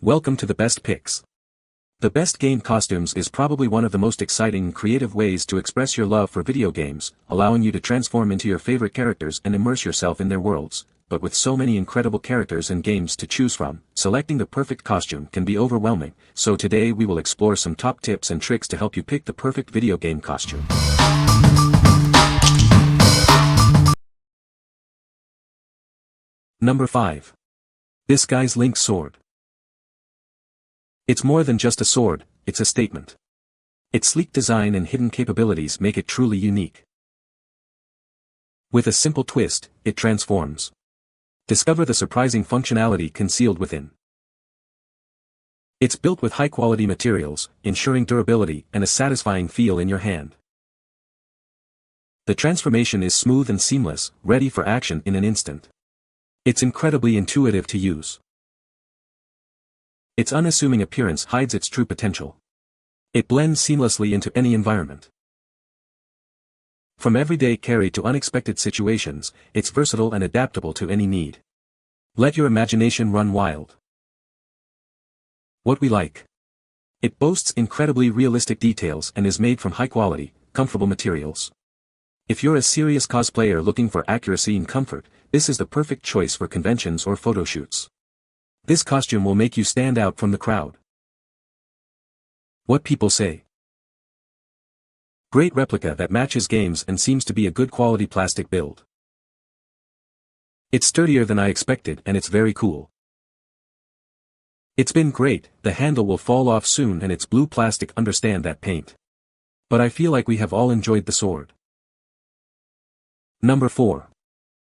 Welcome to the best picks. The best game costumes is probably one of the most exciting and creative ways to express your love for video games, allowing you to transform into your favorite characters and immerse yourself in their worlds. But with so many incredible characters and games to choose from, selecting the perfect costume can be overwhelming, so today we will explore some top tips and tricks to help you pick the perfect video game costume. Number 5. This guy's Link's sword. It's more than just a sword, it's a statement. Its sleek design and hidden capabilities make it truly unique. With a simple twist, it transforms. Discover the surprising functionality concealed within. It's built with high-quality materials, ensuring durability and a satisfying feel in your hand. The transformation is smooth and seamless, ready for action in an instant. It's incredibly intuitive to use. Its unassuming appearance hides its true potential. It blends seamlessly into any environment. From everyday carry to unexpected situations, it's versatile and adaptable to any need. Let your imagination run wild. What we like. It boasts incredibly realistic details and is made from high-quality, comfortable materials. If you're a serious cosplayer looking for accuracy and comfort, this is the perfect choice for conventions or photo shoots. This costume will make you stand out from the crowd. What people say. Great replica that matches games and seems to be a good quality plastic build. It's sturdier than I expected and it's very cool. It's been great, the handle will fall off soon and it's blue plastic, understand that paint. But I feel like we have all enjoyed the sword. Number 4.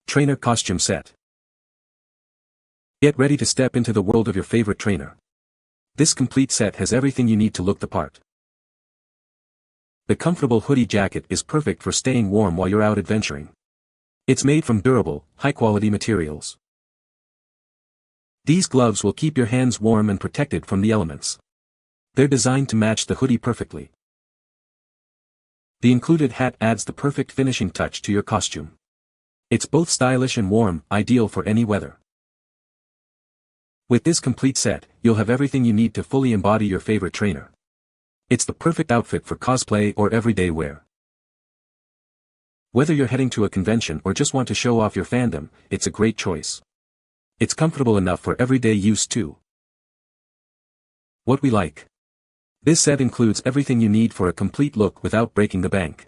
Trainer costume set. Get ready to step into the world of your favorite trainer. This complete set has everything you need to look the part. The comfortable hoodie jacket is perfect for staying warm while you're out adventuring. It's made from durable, high-quality materials. These gloves will keep your hands warm and protected from the elements. They're designed to match the hoodie perfectly. The included hat adds the perfect finishing touch to your costume. It's both stylish and warm, ideal for any weather. With this complete set, you'll have everything you need to fully embody your favorite trainer. It's the perfect outfit for cosplay or everyday wear. Whether you're heading to a convention or just want to show off your fandom, it's a great choice. It's comfortable enough for everyday use too. What we like. This set includes everything you need for a complete look without breaking the bank.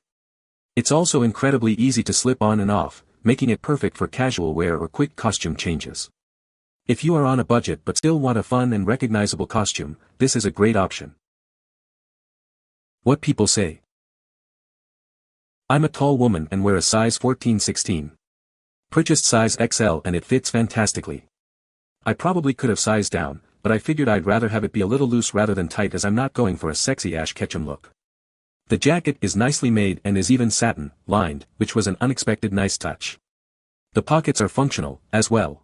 It's also incredibly easy to slip on and off, making it perfect for casual wear or quick costume changes. If you are on a budget but still want a fun and recognizable costume, this is a great option. What people say. I'm a tall woman and wear a size 14-16. Purchased size XL and it fits fantastically. I probably could have sized down, but I figured I'd rather have it be a little loose rather than tight as I'm not going for a sexy Ash Ketchum look. The jacket is nicely made and is even satin, lined, which was an unexpected nice touch. The pockets are functional, as well.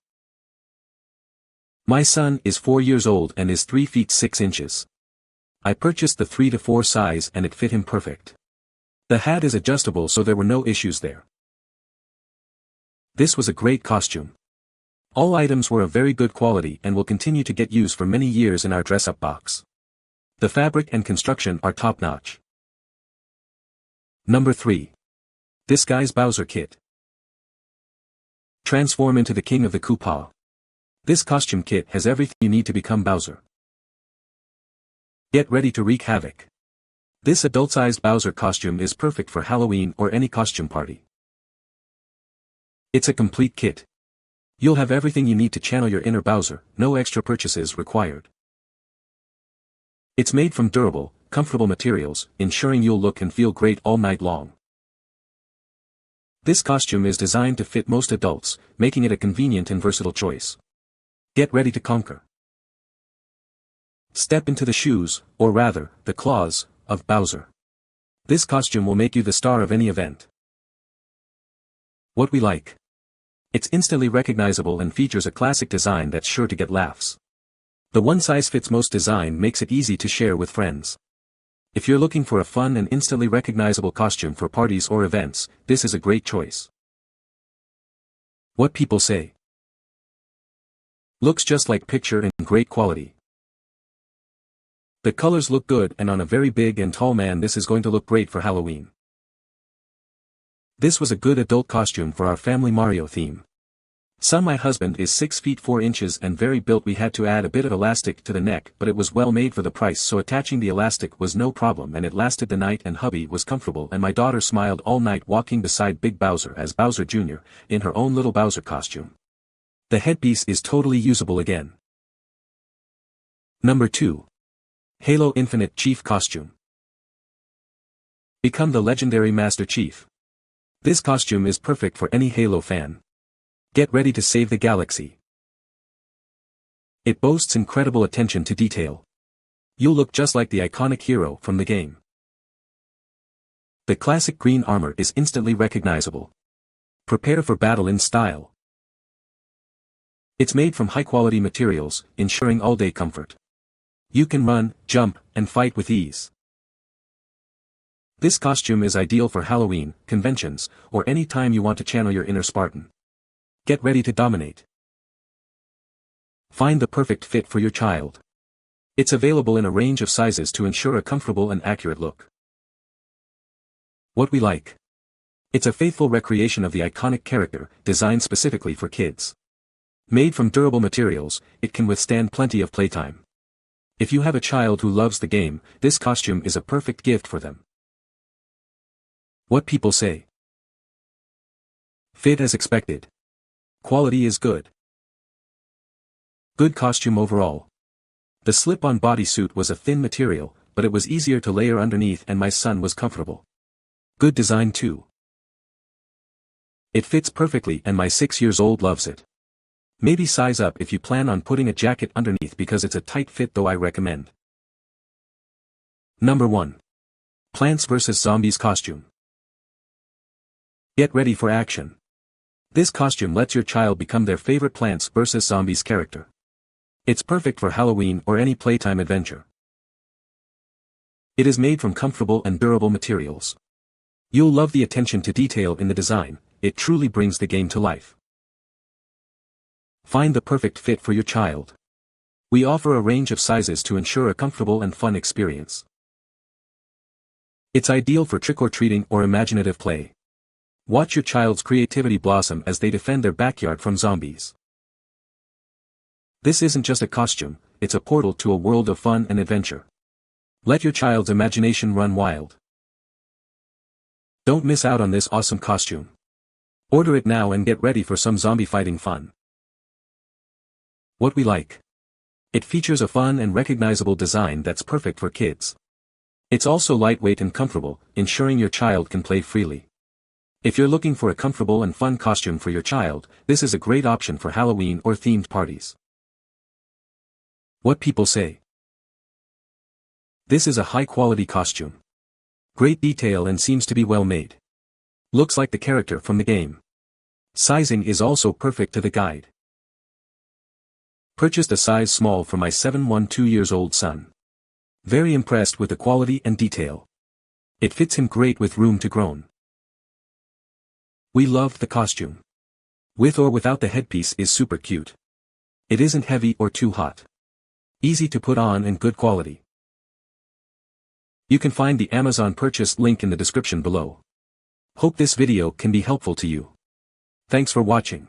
My son is 4 years old and is 3 feet 6 inches. I purchased the 3 to 4 size and it fit him perfect. The hat is adjustable so there were no issues there. This was a great costume. All items were of very good quality and will continue to get used for many years in our dress-up box. The fabric and construction are top-notch. Number 3. This guy's Bowser kit. Transform into the king of the Koopa. This costume kit has everything you need to become Bowser. Get ready to wreak havoc. This adult-sized Bowser costume is perfect for Halloween or any costume party. It's a complete kit. You'll have everything you need to channel your inner Bowser, no extra purchases required. It's made from durable, comfortable materials, ensuring you'll look and feel great all night long. This costume is designed to fit most adults, making it a convenient and versatile choice. Get ready to conquer. Step into the shoes, or rather, the claws, of Bowser. This costume will make you the star of any event. What we like. It's instantly recognizable and features a classic design that's sure to get laughs. The one-size-fits-most design makes it easy to share with friends. If you're looking for a fun and instantly recognizable costume for parties or events, this is a great choice. What people say. Looks just like picture and great quality. The colors look good, and on a very big and tall man this is going to look great for Halloween. This was a good adult costume for our family Mario theme. My husband is 6 feet 4 inches and very built. We had to add a bit of elastic to the neck, but it was well made for the price, so attaching the elastic was no problem and it lasted the night, and hubby was comfortable, and my daughter smiled all night walking beside Big Bowser as Bowser Jr. in her own little Bowser costume. The headpiece is totally usable again. Number 2. Halo Infinite Chief Costume. Become the legendary Master Chief. This costume is perfect for any Halo fan. Get ready to save the galaxy. It boasts incredible attention to detail. You'll look just like the iconic hero from the game. The classic green armor is instantly recognizable. Prepare for battle in style. It's made from high-quality materials, ensuring all-day comfort. You can run, jump, and fight with ease. This costume is ideal for Halloween, conventions, or any time you want to channel your inner Spartan. Get ready to dominate. Find the perfect fit for your child. It's available in a range of sizes to ensure a comfortable and accurate look. What we like. It's a faithful recreation of the iconic character, designed specifically for kids. Made from durable materials, it can withstand plenty of playtime. If you have a child who loves the game, this costume is a perfect gift for them. What people say. Fit as expected. Quality is good. Good costume overall. The slip-on bodysuit was a thin material, but it was easier to layer underneath and my son was comfortable. Good design too. It fits perfectly and my 6-year-old loves it. Maybe size up if you plan on putting a jacket underneath because it's a tight fit, though I recommend. Number 1. Plants vs. Zombies Costume. Get ready for action. This costume lets your child become their favorite Plants vs. Zombies character. It's perfect for Halloween or any playtime adventure. It is made from comfortable and durable materials. You'll love the attention to detail in the design. It truly brings the game to life. Find the perfect fit for your child. We offer a range of sizes to ensure a comfortable and fun experience. It's ideal for trick-or-treating or imaginative play. Watch your child's creativity blossom as they defend their backyard from zombies. This isn't just a costume, it's a portal to a world of fun and adventure. Let your child's imagination run wild. Don't miss out on this awesome costume. Order it now and get ready for some zombie fighting fun. What we like. It features a fun and recognizable design that's perfect for kids. It's also lightweight and comfortable, ensuring your child can play freely. If you're looking for a comfortable and fun costume for your child, this is a great option for Halloween or themed parties. What people say. This is a high-quality costume. Great detail and seems to be well made. Looks like the character from the game. Sizing is also perfect to the guide. Purchased a size small for my 2-year-old son. Very impressed with the quality and detail. It fits him great with room to grown. We loved the costume. With or without the headpiece is super cute. It isn't heavy or too hot. Easy to put on and good quality. You can find the Amazon purchase link in the description below. Hope this video can be helpful to you. Thanks for watching.